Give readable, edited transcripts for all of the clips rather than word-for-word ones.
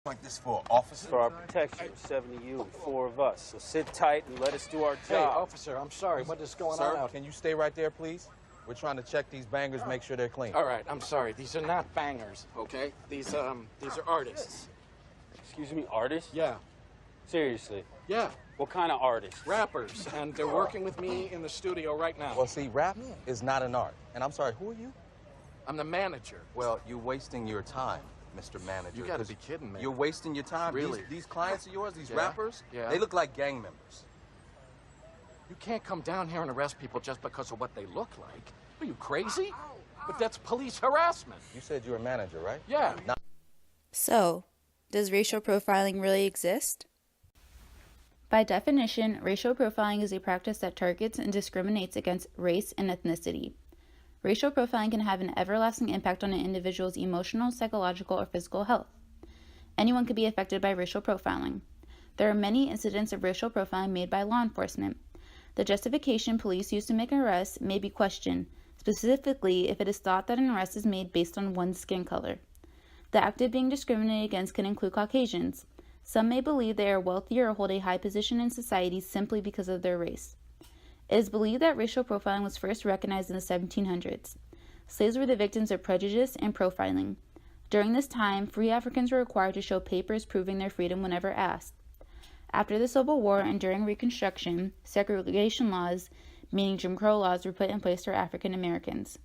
Like this for, officer? For our protection, 7 of you and 4 of us. So sit tight and let us do our Hey, job. officer, I'm sorry. What is going Sir, on out can you stay right there, please? We're trying to check these bangers, make sure they're clean. All right, I'm sorry. These are not bangers, okay? These are artists. Excuse me, artists? Yeah, Seriously? yeah, What kind of artists? rappers, and they're working with me in the studio right now. Well, see, rap is not an art. And I'm sorry, who are you? I'm the manager. Well, you're wasting your time, Mr. Manager. You gotta 'cause be kidding me. You're wasting your time. Really? These clients of yours, these Yeah, rappers, yeah. they look like gang members. You can't come down here and arrest people just because of what they look like. Are you crazy? But that's police harassment. You said you were a manager, right? Yeah. So, does racial profiling really exist? By definition, racial profiling is a practice that targets and discriminates against race and ethnicity. Racial profiling can have an everlasting impact on an individual's emotional, psychological, or physical health. Anyone could be affected by racial profiling. There are many incidents of racial profiling made by law enforcement. The justification police use to make arrests may be questioned, specifically if it is thought that an arrest is made based on one's skin color. The act of being discriminated against can include Caucasians. Some may believe they are wealthier or hold a high position in society simply because of their race. It is believed that racial profiling was first recognized in the 1700s. Slaves were the victims of prejudice and profiling. During this time, free Africans were required to show papers proving their freedom whenever asked. After the Civil War and during Reconstruction, segregation laws, meaning Jim Crow laws, were put in place for African Americans.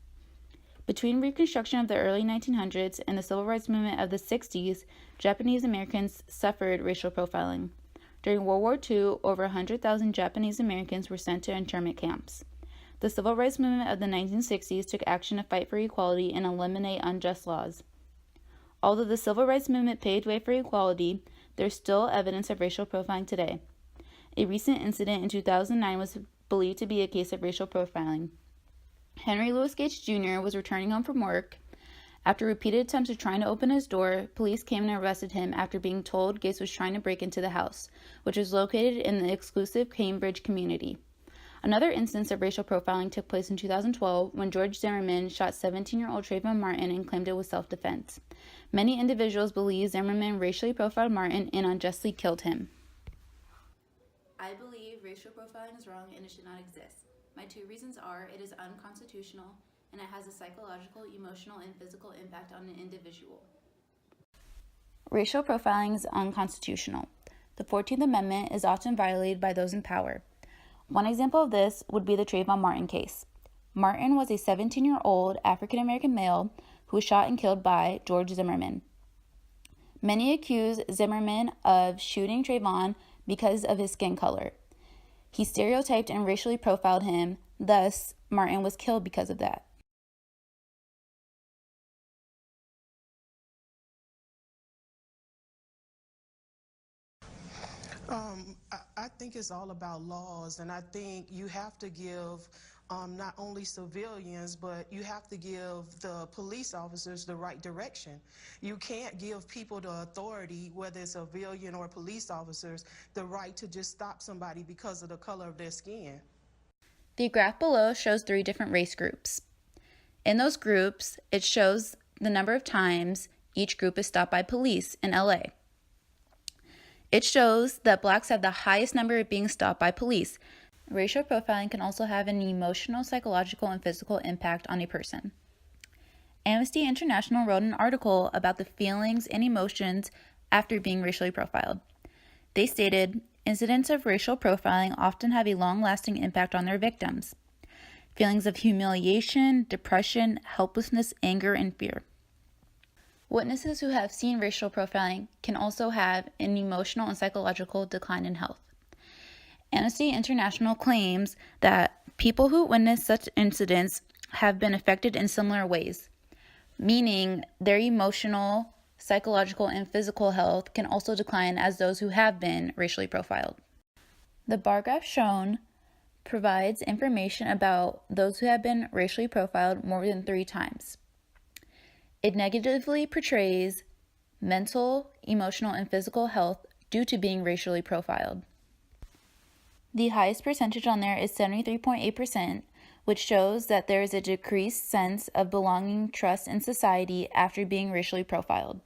Between Reconstruction of the early 1900s and the Civil Rights Movement of the 60s, Japanese Americans suffered racial profiling. During World War II, over 100,000 Japanese Americans were sent to internment camps. The Civil Rights Movement of the 1960s took action to fight for equality and eliminate unjust laws. Although the Civil Rights Movement paved way for equality, there is still evidence of racial profiling today. A recent incident in 2009 was believed to be a case of racial profiling. Henry Louis Gates Jr. was returning home from work. After repeated attempts of trying to open his door, police came and arrested him after being told Gates was trying to break into the house, which was located in the exclusive Cambridge community. Another instance of racial profiling took place in 2012 when George Zimmerman shot 17-year-old Trayvon Martin and claimed it was self-defense. Many individuals believe Zimmerman racially profiled Martin and unjustly killed him. I believe racial profiling is wrong and it should not exist. My 2 reasons are it is unconstitutional and it has a psychological, emotional, and physical impact on an individual. Racial profiling is unconstitutional. The 14th Amendment is often violated by those in power. One example of this would be the Trayvon Martin case. Martin was a 17-year-old African-American male who was shot and killed by George Zimmerman. Many accuse Zimmerman of shooting Trayvon because of his skin color. He stereotyped and racially profiled him, thus Martin was killed because of that. I think it's all about laws, and I think you have to give not only civilians, but you have to give the police officers the right direction. You can't give people the authority, whether it's a civilian or police officers, the right to just stop somebody because of the color of their skin. The graph below shows 3 different race groups. In those groups, it shows the number of times each group is stopped by police in LA. It shows that blacks have the highest number of being stopped by police. Racial profiling can also have an emotional, psychological, and physical impact on a person. Amnesty International wrote an article about the feelings and emotions after being racially profiled. They stated, incidents of racial profiling often have a long-lasting impact on their victims. Feelings of humiliation, depression, helplessness, anger, and fear. Witnesses who have seen racial profiling can also have an emotional and psychological decline in health. Amnesty International claims that people who witness such incidents have been affected in similar ways, meaning their emotional, psychological, and physical health can also decline as those who have been racially profiled. The bar graph shown provides information about those who have been racially profiled more than 3 times. It negatively portrays mental, emotional, and physical health due to being racially profiled. The highest percentage on there is 73.8%, which shows that there is a decreased sense of belonging, trust in society after being racially profiled.